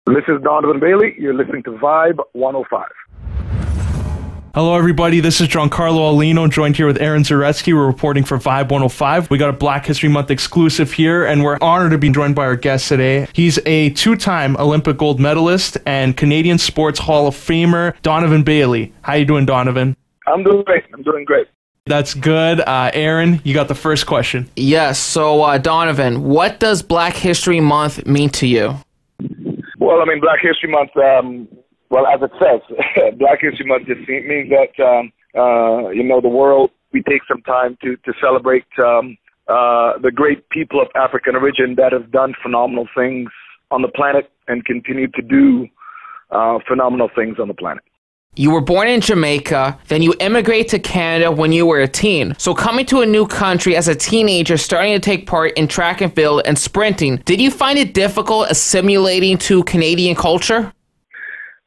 This is Donovan Bailey. You're listening to Vibe 105. Hello, everybody. This is Giancarlo Aulino, joined here with Aaron Zaretsky. We're reporting for Vibe 105. We got a Black History Month exclusive here, and we're honored to be joined by our guest today. He's a two-time Olympic gold medalist and Canadian Sports Hall of Famer, Donovan Bailey. How you doing, Donovan? I'm doing great. That's good. Aaron, you got the first question. Yes. So, Donovan, what does Black History Month mean to you? Well, I mean, Black History Month, as it says, Black History Month just means that, the world, we take some time to celebrate the great people of African origin that have done phenomenal things on the planet and continue to do phenomenal things on the planet. You were born in Jamaica, then you immigrated to Canada when you were a teen. So coming to a new country as a teenager, starting to take part in track and field and sprinting, did you find it difficult assimilating to Canadian culture?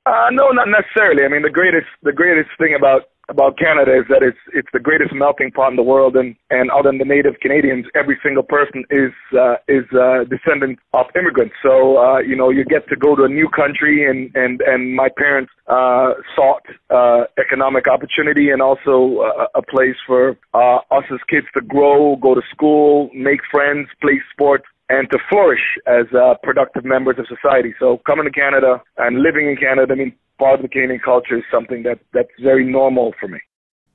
No, not necessarily. I mean, the greatest thing about Canada is that it's the greatest melting pot in the world, and other than the native Canadians, every single person is descendant of immigrants. So you get to go to a new country, and my parents sought economic opportunity and also a place for us as kids to grow, go to school, make friends, play sports, and to flourish as productive members of society. So coming to Canada and living in Canada, I mean, part of the Canadian culture is something that's very normal for me.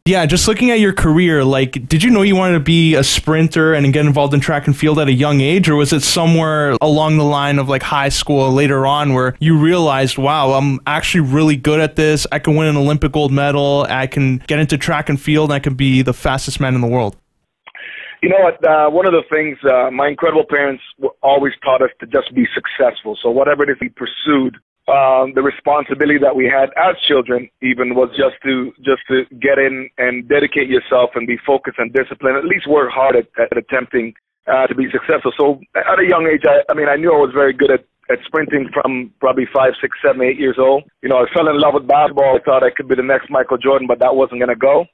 Yeah, just looking at your career, did you know you wanted to be a sprinter and get involved in track and field at a young age, or was it somewhere along the line of high school later on where you realized, wow, I'm actually really good at this, I can win an Olympic gold medal, I can get into track and field, and I can be the fastest man in the world? You know what, one of the things, my incredible parents always taught us to just be successful. So whatever it is we pursued, the responsibility that we had as children even was just to get in and dedicate yourself and be focused and disciplined, at least work hard at attempting to be successful. So at a young age, I knew I was very good at sprinting from probably 5, 6, 7, 8 years old. I fell in love with basketball. I thought I could be the next Michael Jordan, but that wasn't going to go.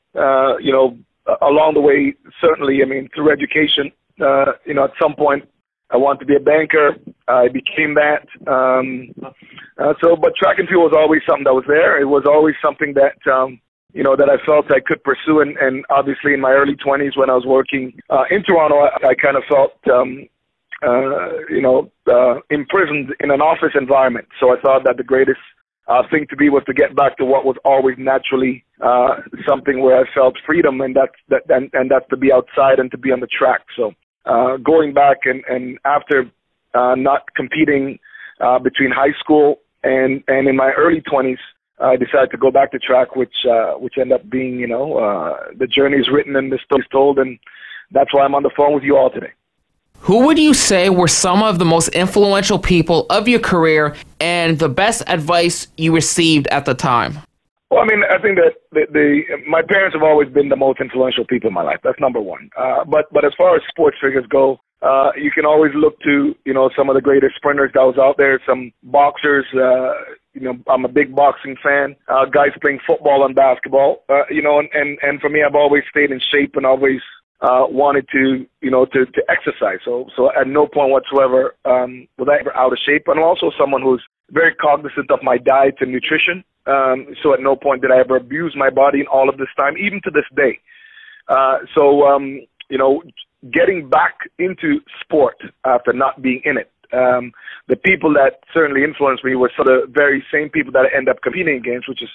Along the way, certainly, through education, at some point, I wanted to be a banker. I became that. But track and field was always something that was there. It was always something that, that I felt I could pursue. And obviously in my early 20s when I was working in Toronto, I kind of felt, imprisoned in an office environment. So I thought that the greatest thing to be was to get back to what was always naturally something where I felt freedom, and that's to be outside and to be on the track. So going back and after not competing between high school and in my early 20s, I decided to go back to track, which ended up being, the journey is written and the story is told, and that's why I'm on the phone with you all today. Who would you say were some of the most influential people of your career and the best advice you received at the time? Well, I think that my parents have always been the most influential people in my life. That's number one. But as far as sports figures go, you can always look to, some of the greatest sprinters that was out there, some boxers. I'm a big boxing fan. Guys playing football and basketball. And for me, I've always stayed in shape and always wanted to exercise. So at no point whatsoever was I ever out of shape. And I'm also someone who's very cognizant of my diet and nutrition. So at no point did I ever abuse my body in all of this time, even to this day. Getting back into sport after not being in it. The people that certainly influenced me were sort of very same people that I end up competing against, which is,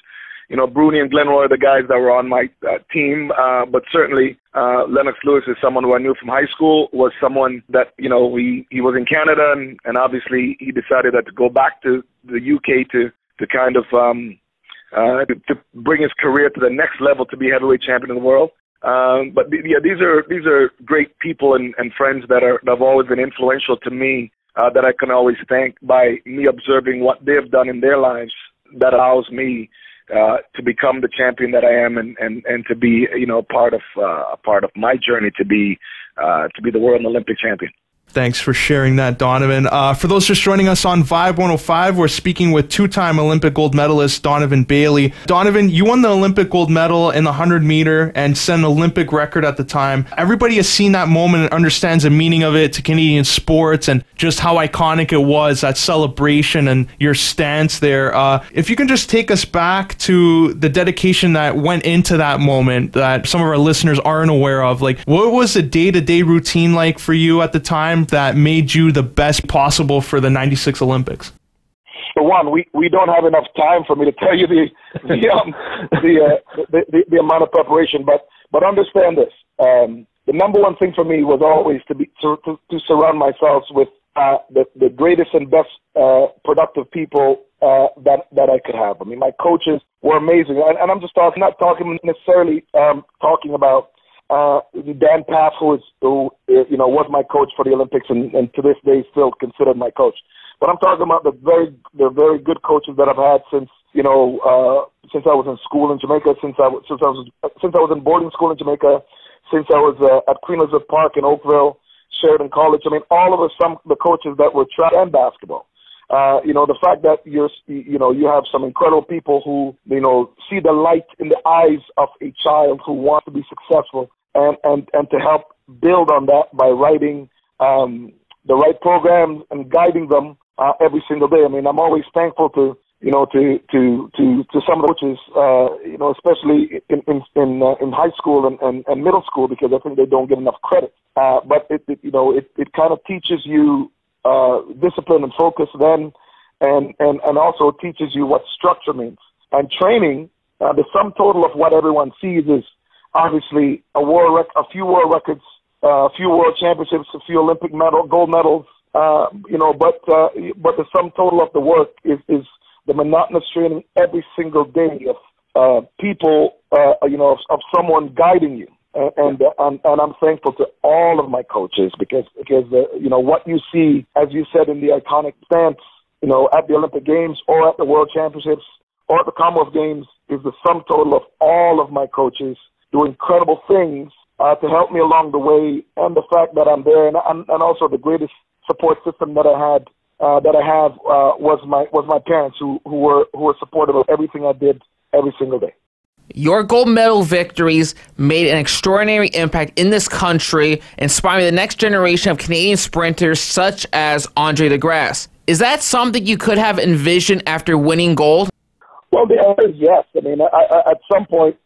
Bruni and Glenroy are the guys that were on my team. But certainly Lennox Lewis is someone who I knew from high school, was someone that, he was in Canada, and obviously he decided that to go back to the UK to kind of to bring his career to the next level, to be heavyweight champion of the world. But these are great people and friends that have always been influential to me, that I can always thank by me observing what they've done in their lives that allows me to become the champion that I am, and to be part of my journey to be the world and Olympic champion. Thanks for sharing that, Donovan. For those just joining us on Vibe 105, we're speaking with two-time Olympic gold medalist Donovan Bailey. Donovan, you won the Olympic gold medal in the 100-meter and set an Olympic record at the time. Everybody has seen that moment and understands the meaning of it to Canadian sports and just how iconic it was, that celebration and your stance there. If you can just take us back to the dedication that went into that moment that some of our listeners aren't aware of. Like, what was the day-to-day routine like for you at the time that made you the best possible for the 96 Olympics? For one, we don't have enough time for me to tell you the amount of preparation, but understand this. The number one thing for me was always to surround myself with the greatest and best productive people that I could have. I mean, my coaches were amazing, and I'm just not talking necessarily talking about Dan Paff, who was my coach for the Olympics and to this day still considered my coach. But I'm talking about the very good coaches that I've had since I was in school in Jamaica, since I was in boarding school in Jamaica, since I was at Queen Elizabeth Park in Oakville, Sheridan College. I mean, all of the coaches that were track and basketball. The fact that you have some incredible people who see the light in the eyes of a child who wants to be successful, and to help build on that by writing the right programs and guiding them every single day. I mean, I'm always thankful to some of the coaches, especially in high school and middle school, because I think they don't get enough credit. But it kind of teaches you discipline and focus then, and also teaches you what structure means. And training, the sum total of what everyone sees is obviously a few world records, a few world championships, a few Olympic gold medals, but the sum total of the work is the monotonous training every single day of people, of someone guiding you. And I'm thankful to all of my coaches because what you see, as you said, in the iconic stance, at the Olympic Games or at the World Championships or at the Commonwealth Games is the sum total of all of my coaches do incredible things to help me along the way, and the fact that I'm there, and also the greatest support system that I have was my parents who were supportive of everything I did every single day. Your gold medal victories made an extraordinary impact in this country, inspiring the next generation of Canadian sprinters such as Andre de Grasse. Is that something you could have envisioned after winning gold? Well, the answer is yes. I mean, at some point,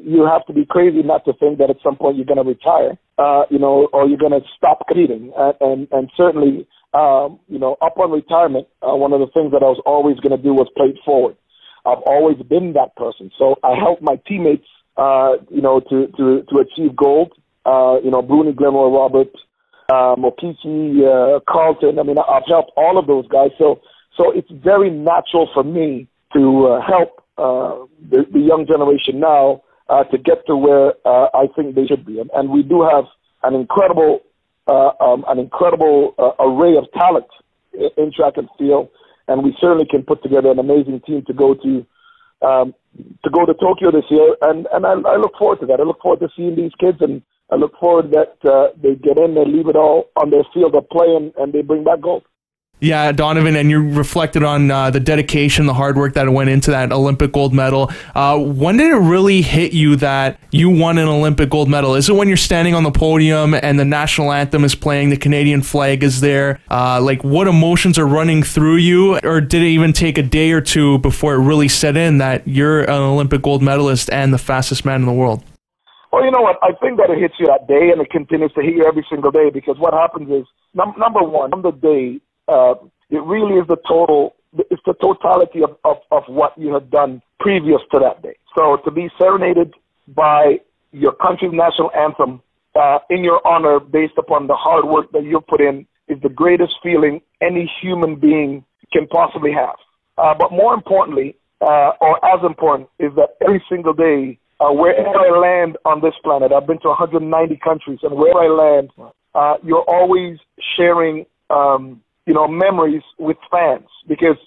you have to be crazy not to think that at some point you're going to retire, or you're going to stop competing. And certainly, upon retirement, one of the things that I was always going to do was play it forward. I've always been that person. So I helped my teammates, to achieve gold. Bruni, Glenroy, Robert, Mokichi, Carlton. I mean, I've helped all of those guys. So it's very natural for me to help the young generation now to get to where I think they should be. And we do have an incredible array of talent in track and field, and we certainly can put together an amazing team to go to Tokyo this year. And I look forward to that. I look forward to seeing these kids, and I look forward that they get in and leave it all on their field of play, and they bring back gold. Yeah, Donovan, and you reflected on the dedication, the hard work that went into that Olympic gold medal. When did it really hit you that you won an Olympic gold medal? Is it when you're standing on the podium and the national anthem is playing, the Canadian flag is there? What emotions are running through you? Or did it even take a day or two before it really set in that you're an Olympic gold medalist and the fastest man in the world? Well, you know what? I think that it hits you that day, and it continues to hit you every single day, because what happens is, number one, on the day, it really is it's the totality of what you had done previous to that day. So to be serenaded by your country's national anthem in your honor based upon the hard work that you put in is the greatest feeling any human being can possibly have. But more importantly, or as important, is that every single day, wherever I land on this planet, I've been to 190 countries, and wherever I land, you're always sharing memories with fans because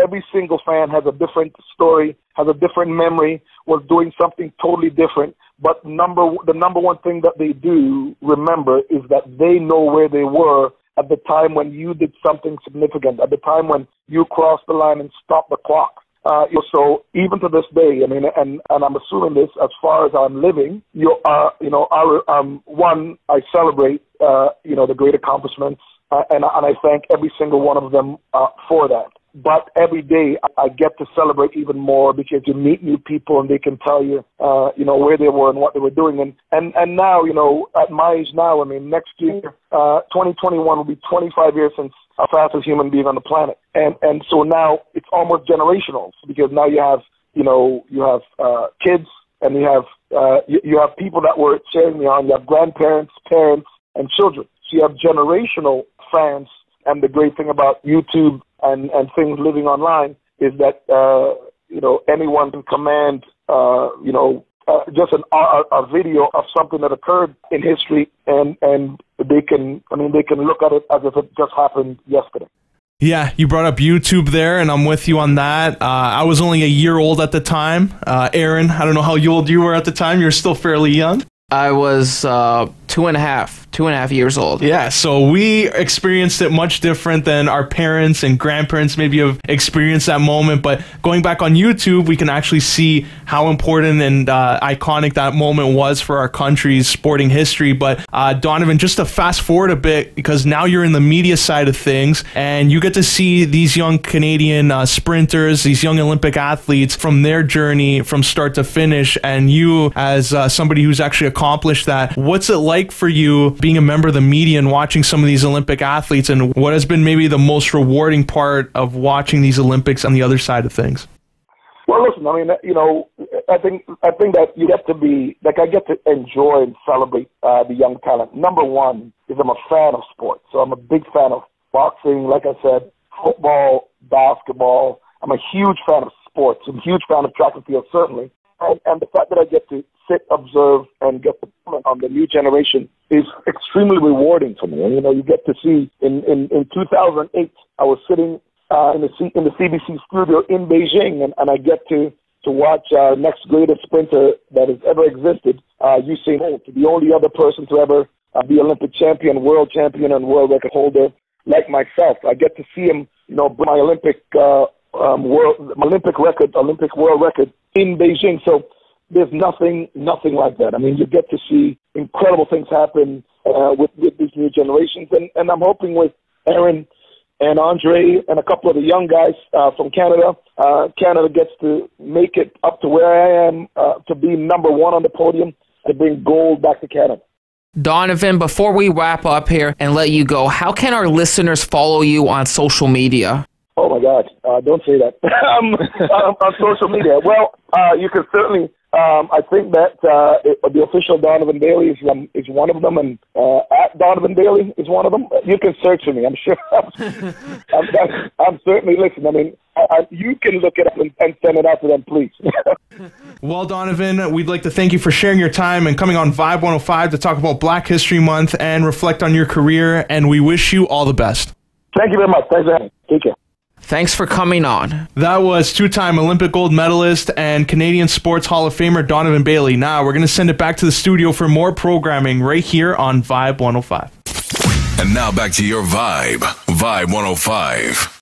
every single fan has a different story, has a different memory, was doing something totally different. But the number one thing that they do remember is that they know where they were at the time when you did something significant, at the time when you crossed the line and stopped the clock. So even to this day, I mean, and I'm assuming this as far as I'm living, I celebrate, the great accomplishments, and I thank every single one of them for that. But every day I get to celebrate even more because you meet new people and they can tell you, where they were and what they were doing. And now, at my age now, I mean, next year, 2021 will be 25 years since I was fastest human being on the planet. And so now it's almost generational because now you have kids and you have people that were cheering me on. You have grandparents, parents, and children. So you have generational fans. And the great thing about YouTube and things living online is that, anyone can command, just a video of something that occurred in history and they can look at it as if it just happened yesterday. Yeah, you brought up YouTube there, and I'm with you on that. I was only a year old at the time. Aaron, I don't know how old you were at the time. You're still fairly young. I was 2.5 years old. Yeah, so we experienced it much different than our parents and grandparents maybe have experienced that moment. But going back on YouTube, we can actually see how important and iconic that moment was for our country's sporting history. But Donovan, just to fast forward a bit, because now you're in the media side of things, and you get to see these young Canadian sprinters, these young Olympic athletes from their journey from start to finish. And you, as somebody who's actually accomplished that, what's it like for you being a member of the media and watching some of these Olympic athletes, and what has been maybe the most rewarding part of watching these Olympics on the other side of things? Well, listen, I mean, I think that you get to be, like, I get to enjoy and celebrate the young talent. Number one is I'm a fan of sports. So I'm a big fan of boxing, like I said, football, basketball. I'm a huge fan of sports. I'm a huge fan of track and field, certainly. And the fact that I get to sit, observe, and get to comment on the new generation is extremely rewarding for me. And, you get to see in 2008, I was sitting in the CBC studio in Beijing, and I get to watch next greatest sprinter that has ever existed, Usain Bolt, the only other person to ever be Olympic champion, world champion, and world record holder like myself. I get to see him, bring my Olympic world record in Beijing. So there's nothing like that. I mean, you get to see incredible things happen with these new generations, and I'm hoping with Aaron and Andre and a couple of the young guys from Canada, Canada gets to make it up to where I am, to be number one on the podium, to bring gold back to Canada. Donovan, before we wrap up here and let you go, how can our listeners follow you on social media? Oh, my God. Don't say that. On social media. Well, you can certainly, I think that the official Donovan Bailey is one of them, and at Donovan Bailey is one of them. You can search for me, I'm sure. I'm certainly listening. I mean, you can look it up and send it out to them, please. Well, Donovan, we'd like to thank you for sharing your time and coming on Vibe 105 to talk about Black History Month and reflect on your career, and we wish you all the best. Thank you very much. Thanks for having me. Take care. Thanks for coming on. That was two-time Olympic gold medalist and Canadian Sports Hall of Famer Donovan Bailey. Now we're going to send it back to the studio for more programming right here on Vibe 105. And now back to your Vibe 105.